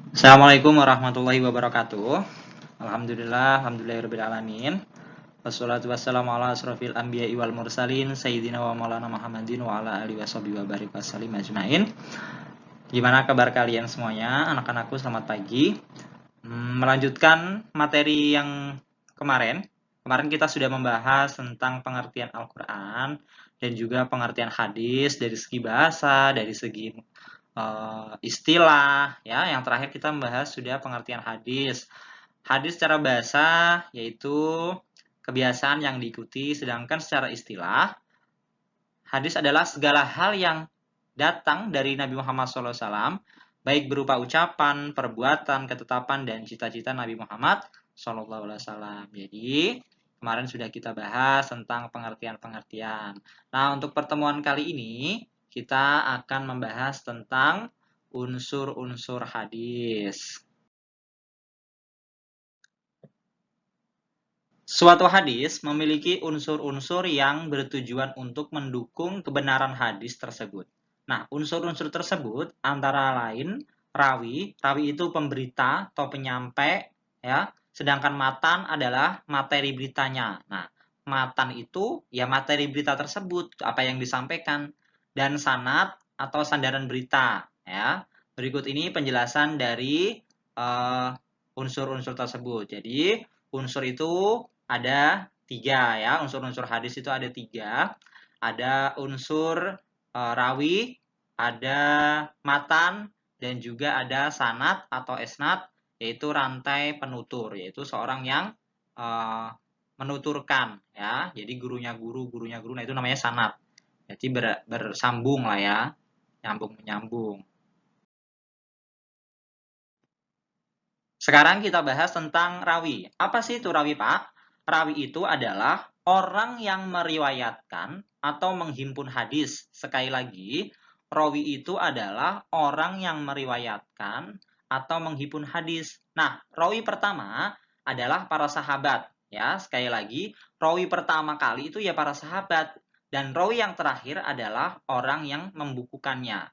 Assalamualaikum warahmatullahi wabarakatuh. Alhamdulillahirabbil alamin. Wassalatu wassalamu ala asrofil anbiya'i wal mursalin sayyidina wa maulana Muhammadin wa ala alihi washabihi wa barik wasallim ajmain. Gimana kabar kalian semuanya? Anak-anakku selamat pagi. Melanjutkan materi yang kemarin. Kemarin kita sudah membahas tentang pengertian Al-Qur'an dan juga pengertian hadis dari segi bahasa, dari segi istilah, ya. Yang terakhir kita membahas sudah pengertian hadis. Hadis secara bahasa yaitu kebiasaan yang diikuti, sedangkan secara istilah hadis adalah segala hal yang datang dari Nabi Muhammad SAW, baik berupa ucapan, perbuatan, ketetapan, dan cita-cita Nabi Muhammad SAW. Jadi kemarin sudah kita bahas tentang pengertian-pengertian. Nah, untuk pertemuan kali ini kita akan membahas tentang unsur-unsur hadis. Suatu hadis memiliki unsur-unsur yang bertujuan untuk mendukung kebenaran hadis tersebut. Nah, unsur-unsur tersebut antara lain rawi itu pemberita atau penyampai, ya. Sedangkan matan adalah materi beritanya. Nah, matan itu ya materi berita tersebut, apa yang disampaikan, dan sanad atau sandaran berita, ya. Berikut ini penjelasan dari unsur-unsur tersebut. Jadi, unsur itu ada 3, ya. Unsur-unsur hadis itu ada 3. Ada unsur rawi, ada matan, dan juga ada sanad atau isnad, yaitu rantai penutur, yaitu seorang yang menuturkan, ya. Jadi gurunya guru, nah itu namanya sanad. Jadi bersambung lah, ya. Nyambung-menyambung. Sekarang kita bahas tentang rawi. Apa sih itu rawi, Pak? Rawi itu adalah orang yang meriwayatkan atau menghimpun hadis. Sekali lagi, rawi itu adalah orang yang meriwayatkan atau menghimpun hadis. Nah, rawi pertama adalah para sahabat. Ya, sekali lagi, rawi pertama kali itu ya para sahabat. Dan rawi yang terakhir adalah orang yang membukukannya.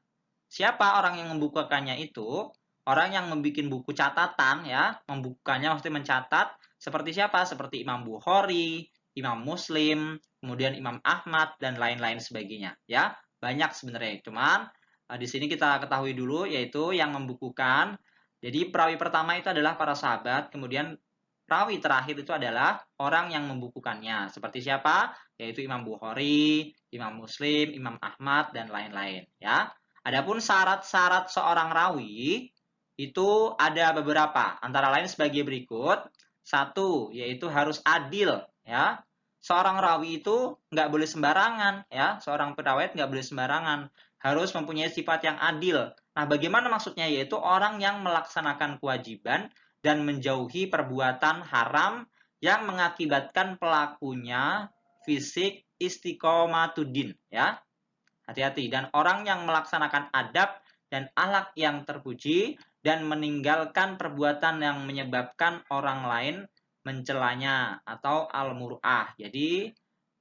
Siapa orang yang membukukannya itu? Orang yang membuat buku catatan, ya, membukanya maksudnya mencatat, seperti siapa? Seperti Imam Bukhari, Imam Muslim, kemudian Imam Ahmad, dan lain-lain sebagainya, ya. Banyak sebenarnya, cuman di sini kita ketahui dulu, yaitu yang membukukan. Jadi perawi pertama itu adalah para sahabat, kemudian perawi terakhir itu adalah orang yang membukukannya. Seperti siapa? Yaitu Imam Bukhari, Imam Muslim, Imam Ahmad, dan lain-lain, ya. Adapun syarat-syarat seorang rawi itu ada beberapa, antara lain sebagai berikut. 1, yaitu harus adil, ya. Seorang rawi itu nggak boleh sembarangan, ya. Seorang perawat nggak boleh sembarangan, harus mempunyai sifat yang adil. Nah, bagaimana maksudnya? Yaitu orang yang melaksanakan kewajiban dan menjauhi perbuatan haram yang mengakibatkan pelakunya fisik istiqomatuddin, ya. Hati-hati. Dan orang yang melaksanakan adab dan akhlak yang terpuji dan meninggalkan perbuatan yang menyebabkan orang lain mencelanya atau al-mur'ah. Jadi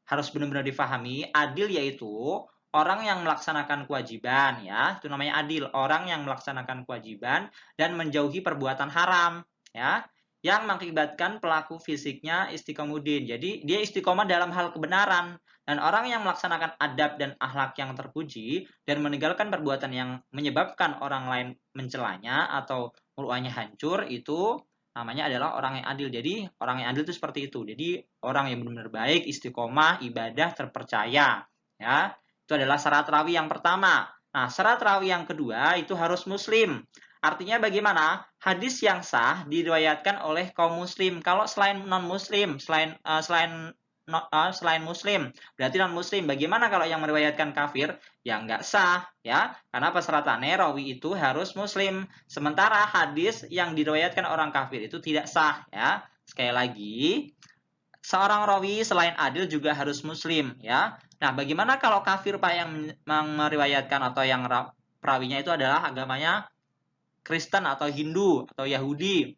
harus benar-benar difahami, adil yaitu orang yang melaksanakan kewajiban, ya. Itu namanya adil, orang yang melaksanakan kewajiban dan menjauhi perbuatan haram, ya, yang mengakibatkan pelaku fisiknya istiqomudin. Jadi dia istiqomah dalam hal kebenaran. Dan orang yang melaksanakan adab dan akhlak yang terpuji dan meninggalkan perbuatan yang menyebabkan orang lain mencelanya atau mur'ahnya hancur, itu namanya adalah orang yang adil. Jadi orang yang adil itu seperti itu. Jadi orang yang benar-benar baik, istiqomah, ibadah, terpercaya, ya. Itu adalah syarat rawi yang pertama. Nah, syarat rawi yang kedua itu harus muslim. Artinya bagaimana? Hadis yang sah diriwayatkan oleh kaum muslim. Kalau selain non-muslim, selain muslim, berarti non-muslim. Bagaimana kalau yang meriwayatkan kafir? Ya nggak sah, ya. Karena persyaratannya rawi itu harus muslim. Sementara hadis yang diriwayatkan orang kafir itu tidak sah, ya. Sekali lagi, seorang rawi selain adil juga harus muslim, ya. Nah, bagaimana kalau kafir, Pak, yang meriwayatkan atau yang perawinya itu adalah agamanya Kristen atau Hindu atau Yahudi?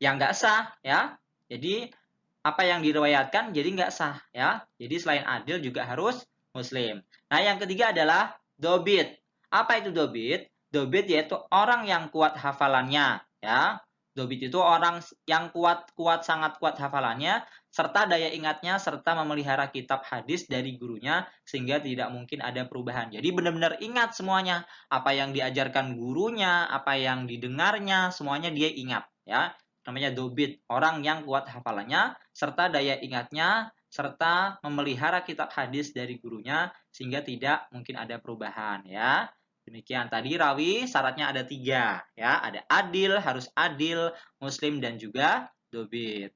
Yang nggak sah, ya. Jadi apa yang diriwayatkan jadi nggak sah, ya. Jadi selain adil juga harus muslim. Nah, yang ketiga adalah dobit. Apa itu dobit? Dobit yaitu orang yang kuat hafalannya, ya. Dobit itu orang yang sangat kuat hafalannya, serta daya ingatnya, serta memelihara kitab hadis dari gurunya, sehingga tidak mungkin ada perubahan. Jadi benar-benar ingat semuanya. Apa yang diajarkan gurunya, apa yang didengarnya, semuanya dia ingat, ya. Namanya dobit, orang yang kuat hafalannya, serta daya ingatnya, serta memelihara kitab hadis dari gurunya, sehingga tidak mungkin ada perubahan, ya. Demikian tadi rawi syaratnya ada 3, ya. Ada adil, harus adil, muslim, dan juga dobit.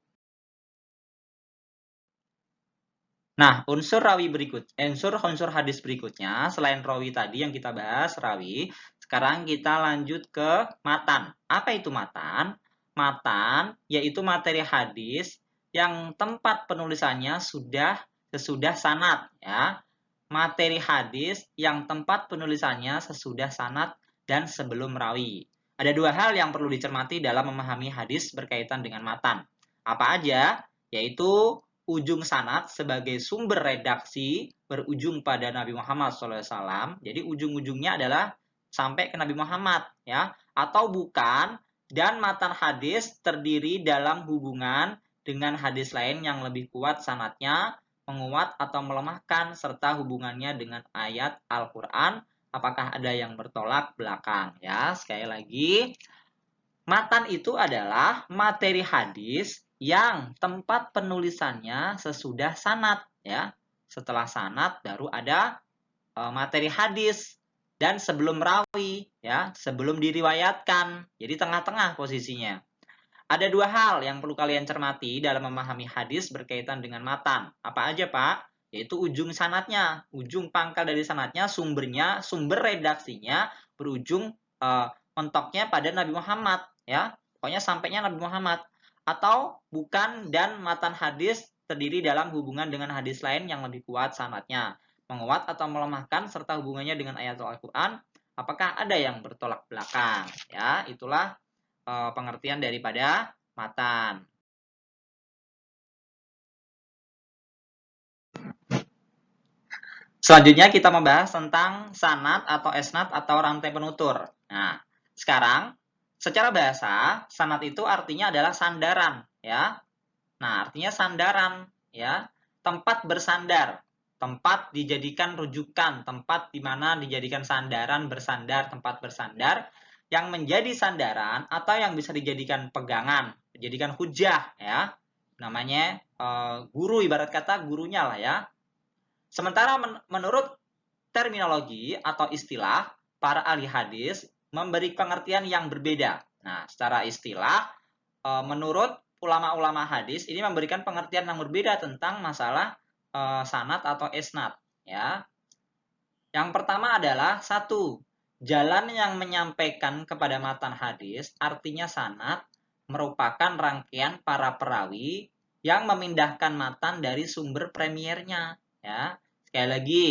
Nah, unsur hadis berikutnya selain rawi tadi yang kita bahas rawi, sekarang kita lanjut ke matan. Apa itu matan? Matan yaitu materi hadis yang tempat penulisannya sesudah sanad, ya. Materi hadis yang tempat penulisannya sesudah sanad dan sebelum rawi. Ada 2 hal yang perlu dicermati dalam memahami hadis berkaitan dengan matan. Apa aja? Yaitu ujung sanad sebagai sumber redaksi berujung pada Nabi Muhammad SAW. Jadi ujung-ujungnya adalah sampai ke Nabi Muhammad, ya, atau bukan, dan matan hadis terdiri dalam hubungan dengan hadis lain yang lebih kuat sanadnya, menguat atau melemahkan, serta hubungannya dengan ayat Al-Quran, apakah ada yang bertolak belakang, ya. Sekali lagi, matan itu adalah materi hadis yang tempat penulisannya sesudah sanad, ya. Setelah sanad baru ada materi hadis, dan sebelum rawi, ya, sebelum diriwayatkan. Jadi tengah-tengah posisinya. Ada 2 hal yang perlu kalian cermati dalam memahami hadis berkaitan dengan matan. Apa aja, Pak? Yaitu ujung sanadnya, ujung pangkal dari sanadnya, sumber redaksinya berujung mentoknya pada Nabi Muhammad, ya. Pokoknya sampainya Nabi Muhammad. Atau bukan, dan matan hadis terdiri dalam hubungan dengan hadis lain yang lebih kuat sanadnya, menguat atau melemahkan, serta hubungannya dengan ayat Al-Quran, apakah ada yang bertolak belakang, ya. Itulah pengertian daripada matan. Selanjutnya kita membahas tentang sanad atau isnad atau rantai penutur. Nah, sekarang secara bahasa sanad itu artinya adalah sandaran, ya. Nah, artinya sandaran, ya. Tempat bersandar, tempat dijadikan rujukan, tempat di mana dijadikan sandaran, bersandar, tempat bersandar yang menjadi sandaran atau yang bisa dijadikan pegangan, dijadikan hujah, ya. Namanya guru, ibarat kata gurunya lah, ya. Sementara menurut terminologi atau istilah, para ahli hadis memberi pengertian yang berbeda. Nah, secara istilah, menurut ulama-ulama hadis ini memberikan pengertian yang berbeda tentang masalah sanad atau isnad, ya. Yang pertama adalah 1, jalan yang menyampaikan kepada matan hadis, artinya sanad merupakan rangkaian para perawi yang memindahkan matan dari sumber premiernya, ya. Sekali lagi,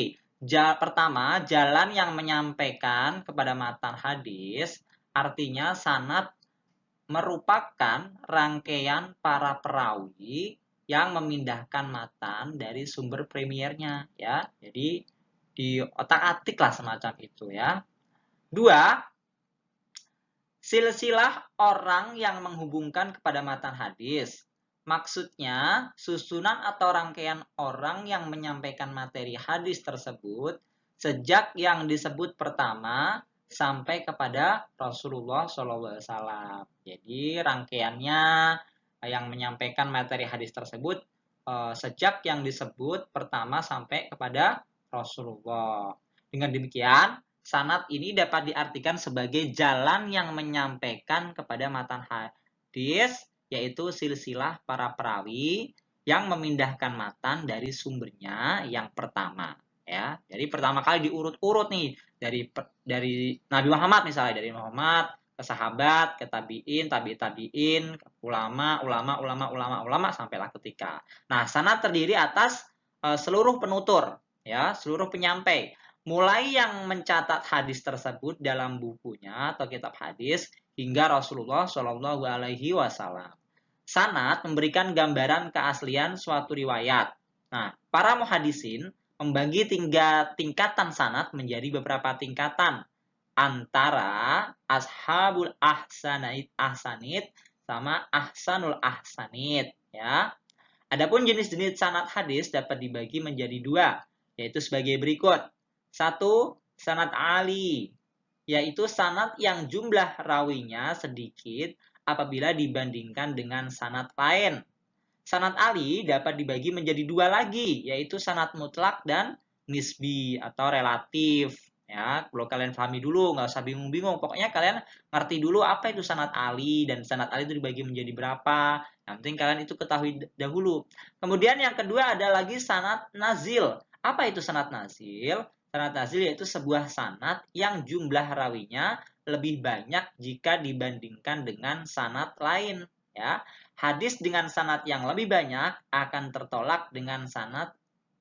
pertama, jalan yang menyampaikan kepada matan hadis, artinya sanad merupakan rangkaian para perawi yang memindahkan matan dari sumber premiernya, ya. Jadi di otak-atik lah semacam itu, ya. 2, silsilah orang yang menghubungkan kepada matan hadis. Maksudnya, susunan atau rangkaian orang yang menyampaikan materi hadis tersebut sejak yang disebut pertama sampai kepada Rasulullah SAW. Jadi, rangkaiannya yang menyampaikan materi hadis tersebut sejak yang disebut pertama sampai kepada Rasulullah. Dengan demikian, sanad ini dapat diartikan sebagai jalan yang menyampaikan kepada matan hadis, yaitu silsilah para perawi yang memindahkan matan dari sumbernya yang pertama, ya. Jadi pertama kali diurut-urut nih dari Nabi Muhammad, misalnya dari Muhammad ke sahabat, ke tabi'in, tabi'in, ulama sampailah ketika. Nah, sanad terdiri atas seluruh penutur, ya, seluruh penyampai, mulai yang mencatat hadis tersebut dalam bukunya atau kitab hadis hingga Rasulullah Shallallahu Alaihi Wasallam. Sanad memberikan gambaran keaslian suatu riwayat. Nah, para muhadisin membagi tingkatan sanad menjadi beberapa tingkatan. antara ashabul ahsanid sama ahsanul ahsanid ya. Adapun jenis-jenis sanad hadis dapat dibagi menjadi dua, yaitu sebagai berikut. 1. Sanad ali, yaitu sanad yang jumlah rawinya sedikit apabila dibandingkan dengan sanad lain. Sanad ali dapat dibagi menjadi dua lagi, yaitu sanad mutlak dan nisbi atau relatif. Ya, perlu kalian pahami dulu, nggak usah bingung-bingung. Pokoknya kalian ngerti dulu apa itu sanad ali dan sanad ali itu dibagi menjadi berapa. Yang penting kalian itu ketahui dahulu. Kemudian yang kedua ada lagi sanad nazil. Apa itu sanad nazil? Sanad nazil yaitu sebuah sanad yang jumlah rawinya lebih banyak jika dibandingkan dengan sanad lain. Ya, hadis dengan sanad yang lebih banyak akan tertolak dengan sanad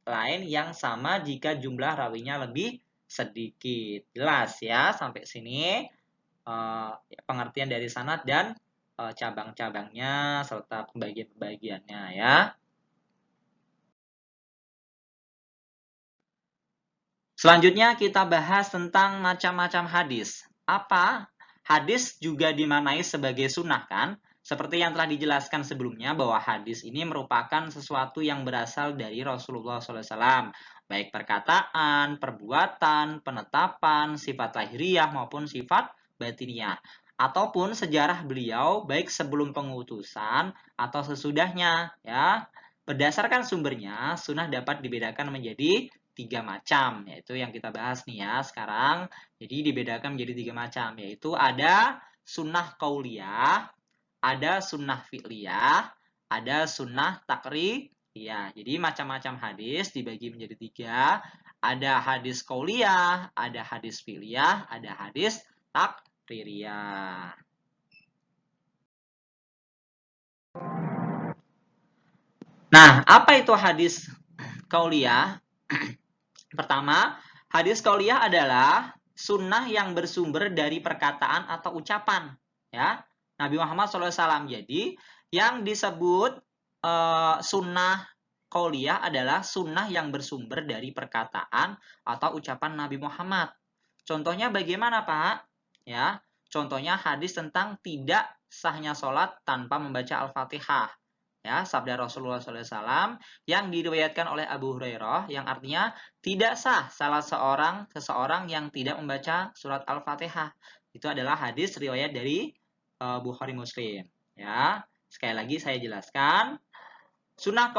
lain yang sama jika jumlah rawinya lebih sedikit. Jelas ya sampai sini pengertian dari sanad dan cabang-cabangnya serta pembagian-pembagiannya ya. Selanjutnya kita bahas tentang macam-macam hadis. Apa? Hadis juga dimaknai sebagai sunnah kan? Seperti yang telah dijelaskan sebelumnya bahwa hadis ini merupakan sesuatu yang berasal dari Rasulullah SAW. Baik perkataan, perbuatan, penetapan, sifat lahiriah maupun sifat batiniah. Ataupun sejarah beliau baik sebelum pengutusan atau sesudahnya. Ya. Berdasarkan sumbernya, sunnah dapat dibedakan menjadi 3 macam, yaitu yang kita bahas nih ya sekarang. Jadi dibedakan menjadi 3 macam, yaitu ada sunnah qauliyah, ada sunnah fi'liyah, ada sunnah takriyah. Jadi macam-macam hadis dibagi menjadi 3. Ada hadis qauliyah, ada hadis fi'liyah, ada hadis takriyah. Nah, apa itu hadis qauliyah? Pertama, hadis qauliyah adalah sunnah yang bersumber dari perkataan atau ucapan. Ya, Nabi Muhammad SAW. Jadi, yang disebut sunnah qauliyah adalah sunnah yang bersumber dari perkataan atau ucapan Nabi Muhammad. Contohnya bagaimana, Pak? Ya, contohnya hadis tentang tidak sahnya sholat tanpa membaca Al-Fatihah. Ya, sabda Rasulullah SAW yang diriwayatkan oleh Abu Hurairah yang artinya tidak sah salah seseorang yang tidak membaca surat Al-Fatihah. Itu adalah hadis riwayat dari Bukhari Muslim. Ya, sekali lagi saya jelaskan. Sunnah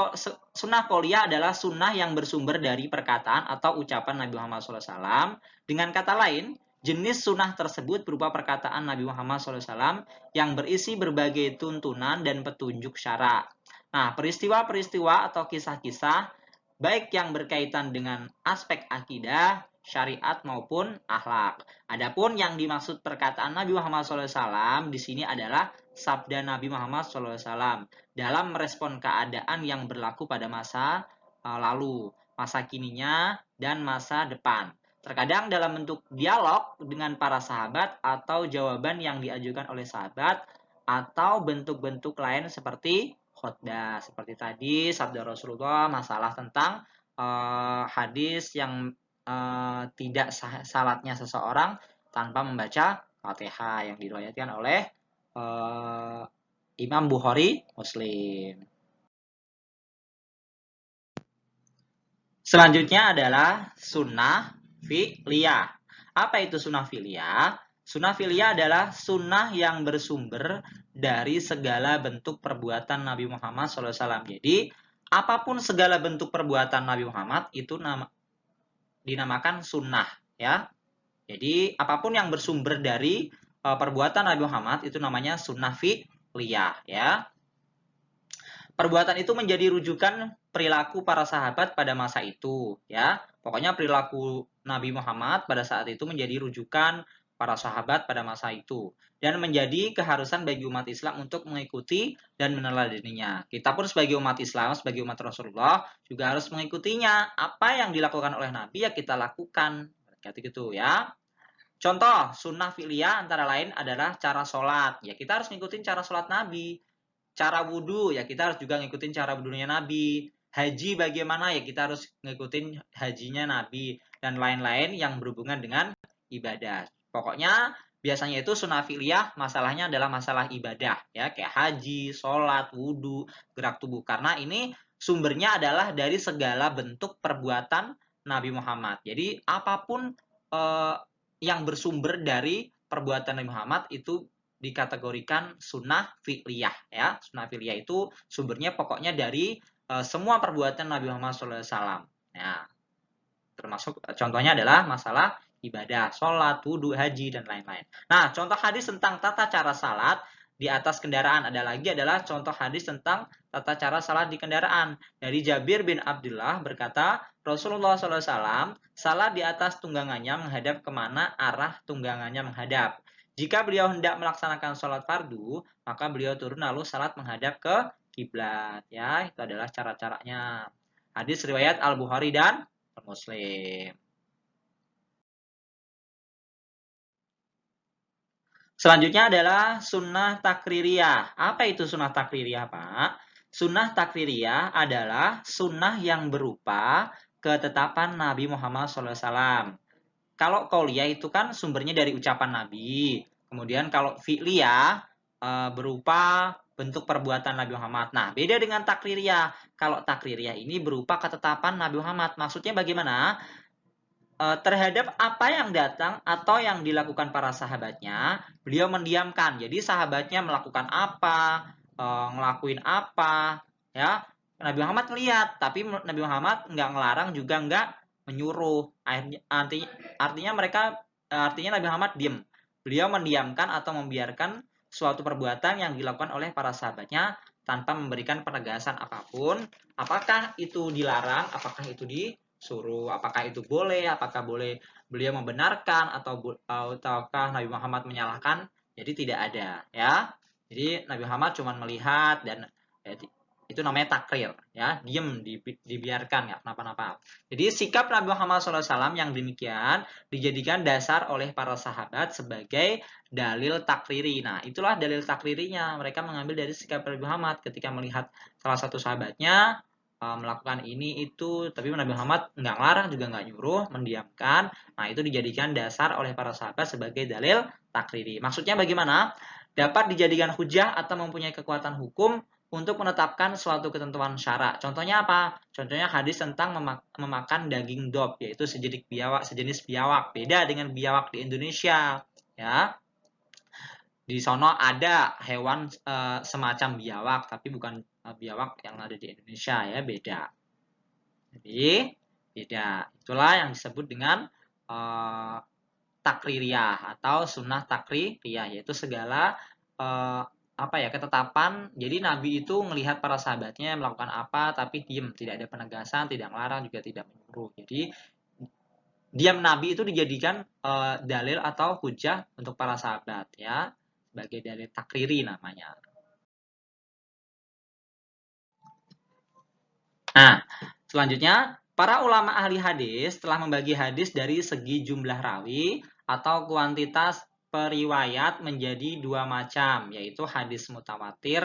qauliyah adalah sunnah yang bersumber dari perkataan atau ucapan Nabi Muhammad SAW. Dengan kata lain, jenis sunnah tersebut berupa perkataan Nabi Muhammad SAW yang berisi berbagai tuntunan dan petunjuk syara. Nah, peristiwa-peristiwa atau kisah-kisah baik yang berkaitan dengan aspek akidah, syariat maupun akhlak. Adapun yang dimaksud perkataan Nabi Muhammad SAW di sini adalah sabda Nabi Muhammad SAW dalam merespon keadaan yang berlaku pada masa lalu, masa kininya, dan masa depan. Terkadang dalam bentuk dialog dengan para sahabat atau jawaban yang diajukan oleh sahabat atau bentuk-bentuk lain seperti khotbah. Seperti tadi sabda Rasulullah masalah tentang hadis yang tidak salatnya seseorang tanpa membaca Fatihah yang diriwayatkan oleh Imam Bukhari Muslim. Selanjutnya adalah sunnah fi'liyah. Apa itu sunnah fi'liyah? Sunnah fi'liyah adalah sunnah yang bersumber dari segala bentuk perbuatan Nabi Muhammad SAW. Jadi, apapun segala bentuk perbuatan Nabi Muhammad itu dinamakan sunnah. Ya. Jadi, apapun yang bersumber dari perbuatan Nabi Muhammad itu namanya sunnah fi'liyah. Ya. Perbuatan itu menjadi rujukan perilaku para sahabat pada masa itu, ya. Pokoknya perilaku Nabi Muhammad pada saat itu menjadi rujukan para sahabat pada masa itu dan menjadi keharusan bagi umat Islam untuk mengikuti dan meneladaninya. Kita pun sebagai umat Islam, sebagai umat Rasulullah juga harus mengikutinya. Apa yang dilakukan oleh Nabi ya kita lakukan. Berarti gitu ya. Contoh sunnah fi'liyah antara lain adalah cara sholat. Ya kita harus ngikutin cara sholat Nabi. Cara wudhu, ya kita harus juga ngikutin cara wudhunya Nabi. Haji bagaimana, ya kita harus ngikutin hajinya Nabi. Dan lain-lain yang berhubungan dengan ibadah. Pokoknya biasanya itu sunnah fi'liyah masalahnya adalah masalah ibadah ya, kayak haji, sholat, wudhu, gerak tubuh. Karena ini sumbernya adalah dari segala bentuk perbuatan Nabi Muhammad. Jadi apapun yang bersumber dari perbuatan Nabi Muhammad itu dikategorikan sunnah fi'liyah ya. Sunnah fi'liyah itu sumbernya pokoknya dari semua perbuatan Nabi Muhammad SAW. Ya, termasuk contohnya adalah masalah ibadah, sholat, wudhu, haji, dan lain-lain. Nah, contoh hadis tentang tata cara salat di atas kendaraan ada lagi adalah contoh hadis tentang tata cara salat di kendaraan. Dari Jabir bin Abdullah berkata, Rasulullah SAW salat di atas tunggangannya menghadap kemana arah tunggangannya menghadap. Jika beliau hendak melaksanakan sholat fardu, maka beliau turun lalu salat menghadap ke kiblat. Ya, itu adalah cara-caranya. Hadis riwayat Al-Bukhari dan Muslim. Selanjutnya adalah sunnah takririyah. Apa itu sunnah takririyah, Pak? Sunnah takririyah adalah sunnah yang berupa ketetapan Nabi Muhammad SAW. Kalau qauliyah itu kan sumbernya dari ucapan Nabi. Kemudian kalau fi'liyah berupa bentuk perbuatan Nabi Muhammad. Nah, beda dengan takririyah. Kalau takririyah ini berupa ketetapan Nabi Muhammad. Maksudnya bagaimana? Terhadap apa yang datang atau yang dilakukan para sahabatnya, beliau mendiamkan. Jadi sahabatnya melakukan apa, ngelakuin apa, ya. Nabi Muhammad lihat, tapi Nabi Muhammad nggak ngelarang juga nggak menyuruh. Artinya Nabi Muhammad diam. Beliau mendiamkan atau membiarkan suatu perbuatan yang dilakukan oleh para sahabatnya tanpa memberikan penegasan apapun. Apakah itu dilarang, apakah itu disuruh, apakah itu boleh, apakah boleh beliau membenarkan ataukah Nabi Muhammad menyalahkan. Jadi tidak ada ya. Jadi Nabi Muhammad cuma melihat dan itu namanya takrir ya, diem, dibiarkan nggak kenapa-napa. Jadi sikap Nabi Muhammad SAW yang demikian dijadikan dasar oleh para sahabat sebagai dalil takriri. Nah, itulah dalil takririnya. Mereka mengambil dari sikap Nabi Muhammad ketika melihat salah satu sahabatnya melakukan ini itu, tapi Nabi Muhammad nggak ngelarang juga nggak nyuruh, mendiamkan. Nah, itu dijadikan dasar oleh para sahabat sebagai dalil takriri. Maksudnya bagaimana? Dapat dijadikan hujah atau mempunyai kekuatan hukum untuk menetapkan suatu ketentuan syarak. Contohnya apa? Contohnya hadis tentang memakan daging dob, yaitu sejenis biawak. Beda dengan biawak di Indonesia, ya. Di sono ada hewan semacam biawak, tapi bukan biawak yang ada di Indonesia, ya, beda. Jadi beda. Itulah yang disebut dengan takririyah atau sunnah takririyah, yaitu segala ketetapan. Jadi Nabi itu melihat para sahabatnya melakukan apa tapi diam, tidak ada penegasan, tidak melarang juga tidak menyuruh. Jadi diam Nabi itu dijadikan dalil atau hujah untuk para sahabat, ya, sebagai dalil takriri namanya. Nah, selanjutnya para ulama ahli hadis telah membagi hadis dari segi jumlah rawi atau kuantitas periwayat menjadi dua macam, yaitu hadis mutawatir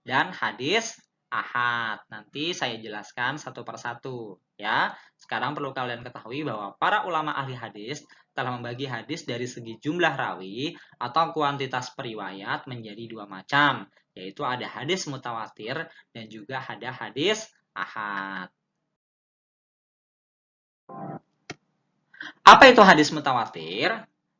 dan hadis ahad. Nanti saya jelaskan satu persatu, ya. Sekarang perlu kalian ketahui bahwa para ulama ahli hadis telah membagi hadis dari segi jumlah rawi atau kuantitas periwayat menjadi dua macam, yaitu ada hadis mutawatir dan juga ada hadis ahad. Apa itu hadis mutawatir?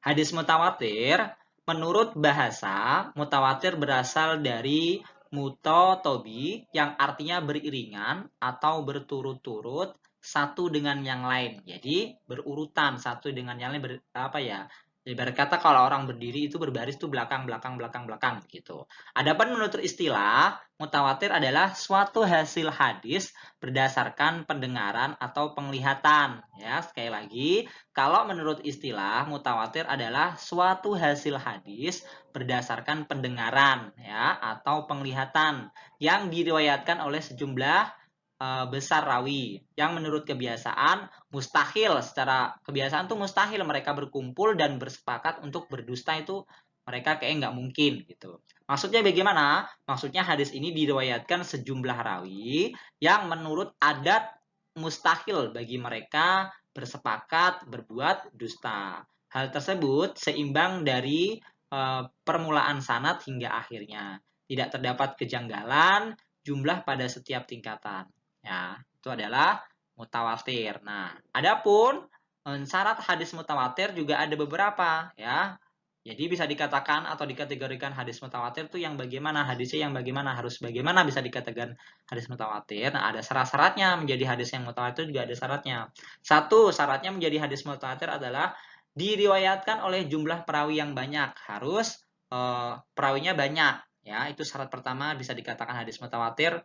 Hadis mutawatir menurut bahasa, mutawatir berasal dari mutotobi yang artinya beriringan atau berturut-turut satu dengan yang lain. Jadi berurutan satu dengan yang lain, ibarat kata kalau orang berdiri itu berbaris itu belakang gitu. Adapun menurut istilah, mutawatir adalah suatu hasil hadis berdasarkan pendengaran atau penglihatan. Ya, sekali lagi, kalau menurut istilah, mutawatir adalah suatu hasil hadis berdasarkan pendengaran ya atau penglihatan yang diriwayatkan oleh sejumlah besar rawi yang menurut kebiasaan mustahil, secara kebiasaan tuh mustahil mereka berkumpul dan bersepakat untuk berdusta, itu mereka kayak nggak mungkin gitu. Maksudnya bagaimana? Maksudnya hadis ini diriwayatkan sejumlah rawi yang menurut adat mustahil bagi mereka bersepakat berbuat dusta. Hal tersebut seimbang dari permulaan sanad hingga akhirnya. Tidak terdapat kejanggalan jumlah pada setiap tingkatan. Ya, itu adalah mutawatir. Nah, adapun syarat hadis mutawatir juga ada beberapa, ya. Jadi bisa dikatakan atau dikategorikan hadis mutawatir itu yang bagaimana, hadisnya yang bagaimana, harus bagaimana bisa dikatakan hadis mutawatir. Nah, ada syarat-syaratnya menjadi hadis yang mutawatir, juga ada syaratnya. Satu, syaratnya menjadi hadis mutawatir adalah diriwayatkan oleh jumlah perawi yang banyak. Harus perawinya banyak, ya. Itu syarat pertama bisa dikatakan hadis mutawatir,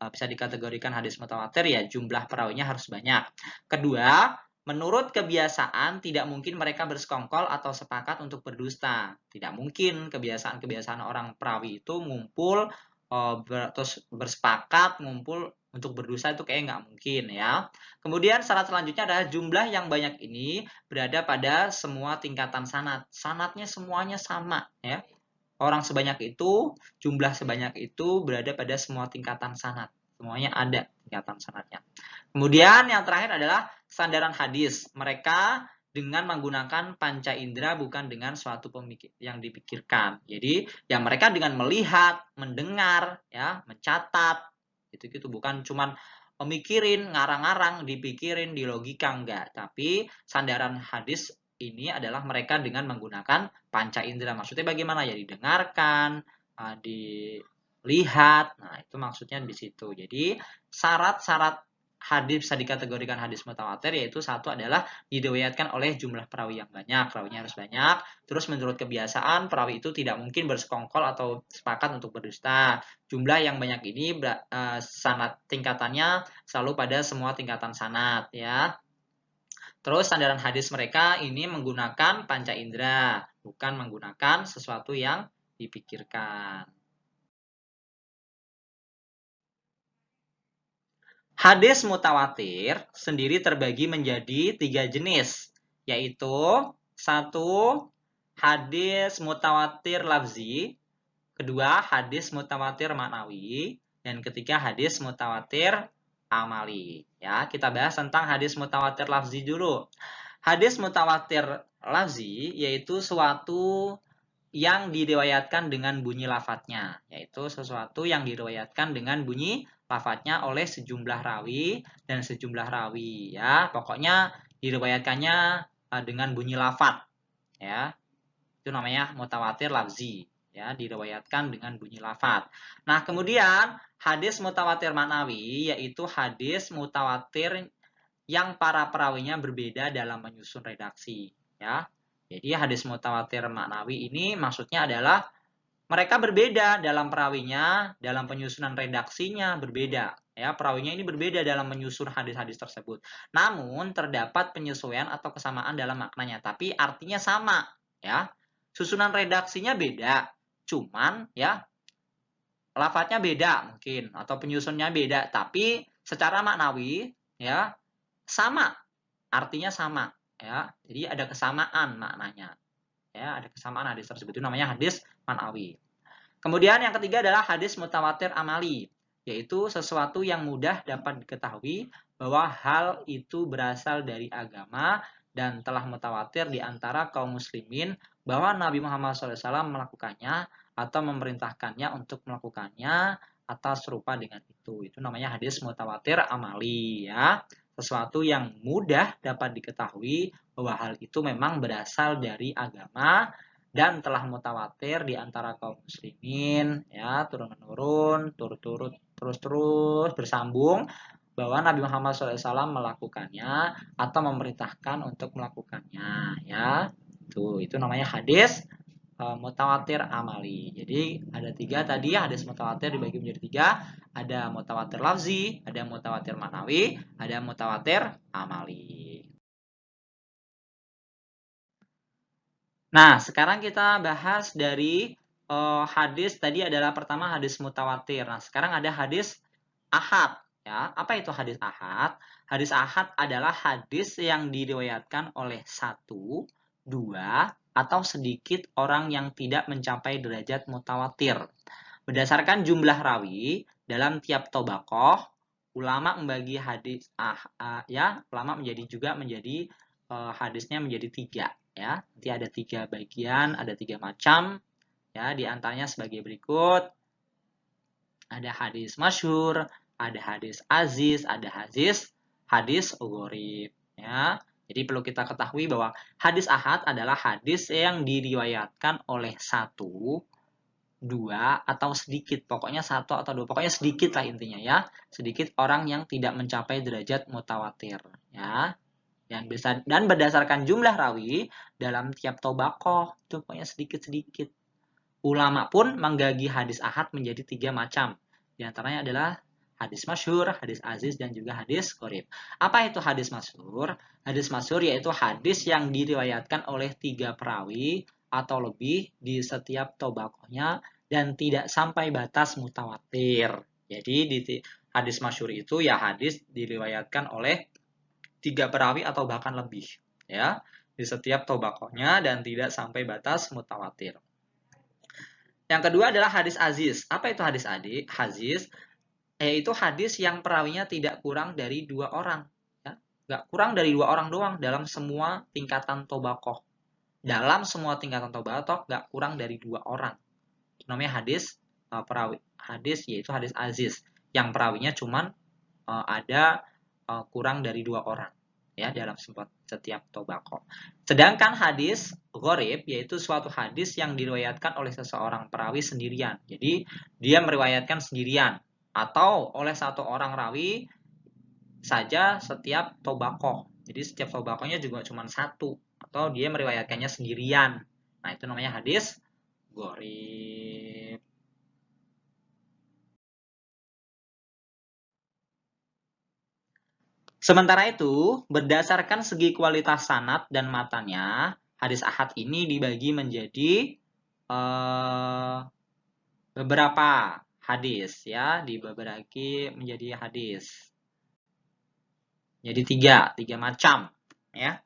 bisa dikategorikan hadis mutawatir, ya jumlah perawinya harus banyak. Kedua, menurut kebiasaan tidak mungkin mereka bersekongkol atau sepakat untuk berdusta. Tidak mungkin kebiasaan-kebiasaan orang perawi itu ngumpul terus bersepakat ngumpul untuk berdusta, itu kayak nggak mungkin, ya. Kemudian syarat selanjutnya adalah jumlah yang banyak ini berada pada semua tingkatan sanad. Sanadnya semuanya sama, ya. Orang sebanyak itu, jumlah sebanyak itu berada pada semua tingkatan sanad. Semuanya ada tingkatan sanadnya. Kemudian yang terakhir adalah sandaran hadis. Mereka dengan menggunakan panca indera, bukan dengan suatu yang dipikirkan. Jadi yang mereka dengan melihat, mendengar, ya, mencatat, itu bukan cuman memikirin, ngarang-ngarang, dipikirin, di logika, enggak. Tapi sandaran hadis ini adalah mereka dengan menggunakan panca indera. Maksudnya bagaimana? Ya didengarkan, dilihat. Nah, itu maksudnya di situ. Jadi syarat-syarat hadis bisa dikategorikan hadis mutawatir, yaitu satu adalah diriwayatkan oleh jumlah perawi yang banyak, perawinya harus banyak. Terus menurut kebiasaan perawi itu tidak mungkin bersekongkol atau sepakat untuk berdusta. Jumlah yang banyak ini sanad tingkatannya selalu pada semua tingkatan sanad, ya. Terus sandaran hadis mereka ini menggunakan panca indera, bukan menggunakan sesuatu yang dipikirkan. Hadis mutawatir sendiri terbagi menjadi 3 jenis, yaitu satu, hadis mutawatir lafzi, kedua, hadis mutawatir maknawi, dan ketiga, hadis mutawatir amali. Ya, kita bahas tentang hadis mutawatir lafzi dulu. Hadis mutawatir lafzi yaitu suatu yang diriwayatkan dengan bunyi lafadznya, yaitu sesuatu yang diriwayatkan dengan bunyi lafadznya oleh sejumlah rawi dan sejumlah rawi, ya. Pokoknya diriwayatkannya dengan bunyi lafadz, ya. Itu namanya mutawatir lafzi, ya, diriwayatkan dengan bunyi lafadz. Nah, kemudian hadis mutawatir maknawi yaitu hadis mutawatir yang para perawinya berbeda dalam menyusun redaksi, ya. Jadi hadis mutawatir maknawi ini maksudnya adalah mereka berbeda dalam perawinya, dalam penyusunan redaksinya berbeda. Ya, perawinya ini berbeda dalam menyusun hadis-hadis tersebut. Namun terdapat penyesuaian atau kesamaan dalam maknanya, tapi artinya sama. Ya, susunan redaksinya beda, cuman ya lafadznya beda mungkin atau penyusunnya beda, tapi secara maknawi ya sama, artinya sama. Ya, jadi ada kesamaan maknanya. Ya, ada kesamaan hadis tersebut, itu namanya hadis maknawi. Kemudian yang ketiga adalah hadis mutawatir amali, yaitu sesuatu yang mudah dapat diketahui bahwa hal itu berasal dari agama dan telah mutawatir di antara kaum muslimin bahwa Nabi Muhammad SAW melakukannya atau memerintahkannya untuk melakukannya atau serupa dengan itu. Itu namanya hadis mutawatir amali, ya. Sesuatu yang mudah dapat diketahui bahwa hal itu memang berasal dari agama dan telah mutawatir di antara kaum muslimin, ya, turun-menurun, turut-turut, terus-terus bersambung bahwa Nabi Muhammad SAW melakukannya atau memerintahkan untuk melakukannya, ya. Itu namanya hadis mutawatir amali. Jadi ada 3 tadi, hadis mutawatir dibagi menjadi 3. Ada mutawatir lafzi, ada mutawatir maknawi, ada mutawatir amali. Nah, sekarang kita bahas dari hadis tadi adalah pertama hadis mutawatir. Nah, sekarang ada hadis ahad. Ya, apa itu hadis ahad? Hadis ahad adalah hadis yang diriwayatkan oleh 1, 2, atau sedikit orang yang tidak mencapai derajat mutawatir. Berdasarkan jumlah rawi dalam tiap tobakoh, ulama membagi hadis ulama menjadi hadisnya menjadi 3. Ya, nanti ada 3 bagian, ada 3 macam. Ya, di antaranya sebagai berikut. Ada hadis masyhur, ada hadis aziz, ada hadis gharib. Ya, jadi perlu kita ketahui bahwa hadis ahad adalah hadis yang diriwayatkan oleh satu, dua, atau sedikit. Pokoknya satu atau dua. Pokoknya sedikit lah intinya ya. Sedikit orang yang tidak mencapai derajat mutawatir. Ya. Dan berdasarkan jumlah rawi dalam tiap tobakoh. Itu pokoknya sedikit-sedikit. Ulama pun menggaji hadis ahad menjadi 3 macam. Di antaranya adalah hadis masyhur, hadis aziz, dan juga hadis gharib. Apa itu hadis masyhur? Hadis masyhur yaitu hadis yang diriwayatkan oleh 3 perawi atau lebih di setiap tobakohnya dan tidak sampai batas mutawatir. Jadi di hadis masyhur itu ya hadis diriwayatkan oleh 3 perawi atau bahkan lebih ya di setiap tobakohnya dan tidak sampai batas mutawatir. Yang kedua adalah hadis aziz. Apa itu hadis aziz? Yaitu hadis yang perawinya tidak kurang dari 2 orang. Ya. Nggak kurang dari 2 orang doang dalam semua tingkatan tobakoh. Dalam semua tingkatan tobakoh nggak kurang dari 2 orang. Itu namanya hadis perawi. Hadis yaitu hadis aziz. Yang perawinya cuman ada kurang dari 2 orang. Ya, dalam setiap tobako. Sedangkan hadis gharib yaitu suatu hadis yang diriwayatkan oleh seseorang perawi sendirian. Jadi dia meriwayatkan sendirian atau oleh satu orang rawi saja setiap tobako. Jadi setiap tobakonya juga cuma satu atau dia meriwayatkannya sendirian. Nah, itu namanya hadis gharib. Sementara itu, berdasarkan segi kualitas sanad dan matanya, hadis ahad ini dibagi menjadi beberapa hadis ya, dibagi menjadi hadis. Jadi tiga macam ya.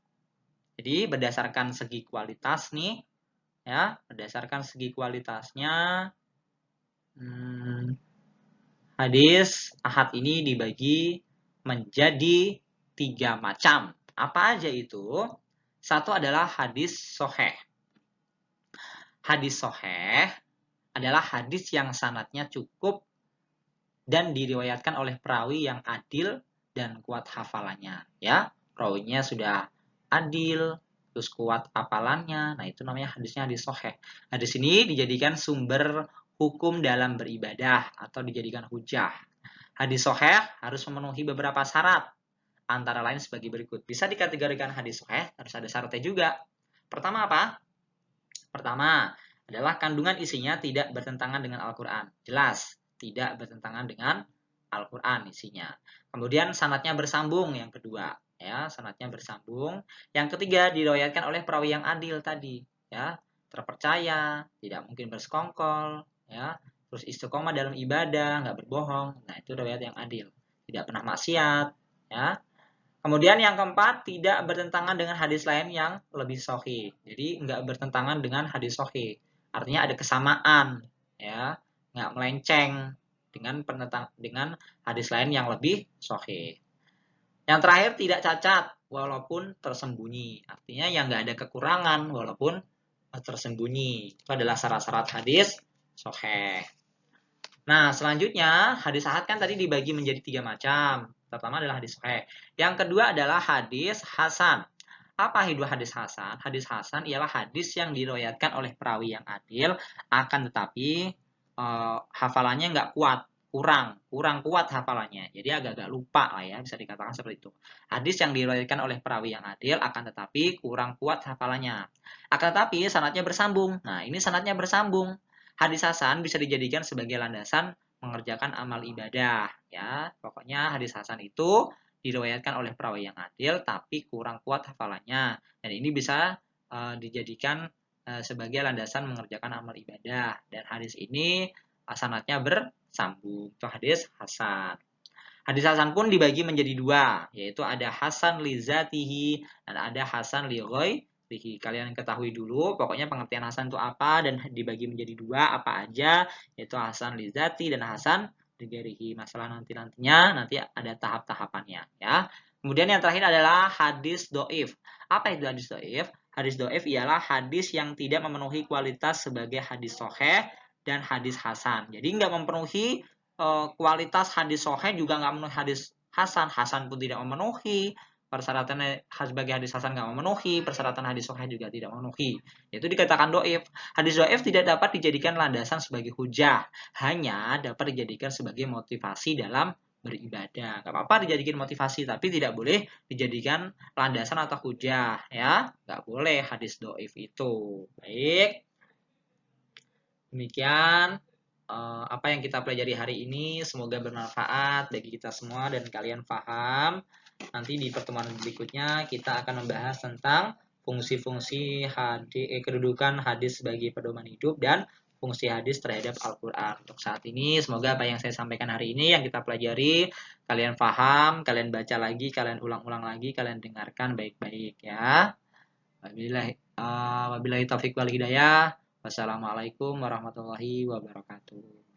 Jadi berdasarkan segi kualitas nih ya, berdasarkan segi kualitasnya hadis ahad ini dibagi menjadi 3 macam. Apa aja itu? Satu adalah hadis soheh. Hadis soheh adalah hadis yang sanadnya cukup dan diriwayatkan oleh perawi yang adil dan kuat hafalannya. Ya, perawinya sudah adil, terus kuat hafalannya. Nah, itu namanya hadisnya hadis soheh. Hadis ini dijadikan sumber hukum dalam beribadah atau dijadikan hujah. Hadis soheh harus memenuhi beberapa syarat, antara lain sebagai berikut. Bisa dikategorikan hadis soheh, harus ada syaratnya juga. Pertama apa? Pertama adalah kandungan isinya tidak bertentangan dengan Al-Quran. Jelas, tidak bertentangan dengan Al-Quran isinya. Kemudian sanadnya bersambung yang kedua. Ya, sanadnya bersambung. Yang ketiga diriwayatkan oleh perawi yang adil tadi. Ya, terpercaya, tidak mungkin bersekongkol. Ya, terus istiqomah dalam ibadah, nggak berbohong. Nah, itu riwayat yang adil. Tidak pernah maksiat. Ya, kemudian yang keempat, tidak bertentangan dengan hadis lain yang lebih sahih. Jadi nggak bertentangan dengan hadis sahih. Artinya ada kesamaan, ya, nggak melenceng dengan hadis lain yang lebih sahih. Yang terakhir tidak cacat walaupun tersembunyi. Artinya yang nggak ada kekurangan walaupun tersembunyi. Itu adalah syarat-syarat hadis sahih. Nah, selanjutnya hadis ahad kan tadi dibagi menjadi 3 macam. Pertama adalah hadis sahih. Yang kedua adalah hadis hasan. Apa itu hadis hasan? Hadis hasan ialah hadis yang diriwayatkan oleh perawi yang adil, akan tetapi hafalannya nggak kuat, kurang kuat hafalannya. Jadi agak-agak lupa lah ya, bisa dikatakan seperti itu. Hadis yang diriwayatkan oleh perawi yang adil, akan tetapi kurang kuat hafalannya. Akan tetapi sanadnya bersambung. Nah, ini sanadnya bersambung. Hadis hasan bisa dijadikan sebagai landasan mengerjakan amal ibadah ya. Pokoknya hadis hasan itu diriwayatkan oleh perawi yang adil tapi kurang kuat hafalannya. Dan ini bisa dijadikan sebagai landasan mengerjakan amal ibadah. Dan hadis ini sanadnya bersambung. Itu hadis hasan. Hadis hasan pun dibagi menjadi 2, yaitu ada hasan li zatihi dan ada hasan li ghairihi. Kalian ketahui dulu, pokoknya pengertian hasan itu apa dan dibagi menjadi 2 apa aja, yaitu hasan li zati dan hasan li ghairihi. Masalah nanti-nantinya nanti ada tahap-tahapannya ya. Kemudian yang terakhir adalah hadis do'if. Apa itu hadis do'if? Hadis do'if ialah hadis yang tidak memenuhi kualitas sebagai hadis soheh dan hadis hasan. Jadi nggak memenuhi kualitas hadis soheh, juga nggak memenuhi hadis hasan. Hasan pun tidak memenuhi. Persyaratan sebagai hadis hasan nggak memenuhi. Persyaratan hadis soheh juga tidak memenuhi. Itu dikatakan do'if. Hadis do'if tidak dapat dijadikan landasan sebagai hujah. Hanya dapat dijadikan sebagai motivasi dalam beribadah. Gak apa-apa dijadikan motivasi, tapi tidak boleh dijadikan landasan atau hujah, ya. Gak boleh hadis do'if itu. Baik, demikian apa yang kita pelajari hari ini. Semoga bermanfaat bagi kita semua dan kalian paham. Nanti di pertemuan berikutnya kita akan membahas tentang fungsi-fungsi kedudukan hadis sebagai pedoman hidup dan fungsi hadis terhadap Al-Quran. Untuk saat ini, semoga apa yang saya sampaikan hari ini, yang kita pelajari, kalian paham, kalian baca lagi, kalian ulang-ulang lagi, kalian dengarkan baik-baik ya. Wabillahi taufiq wal hidayah. Wassalamualaikum warahmatullahi wabarakatuh.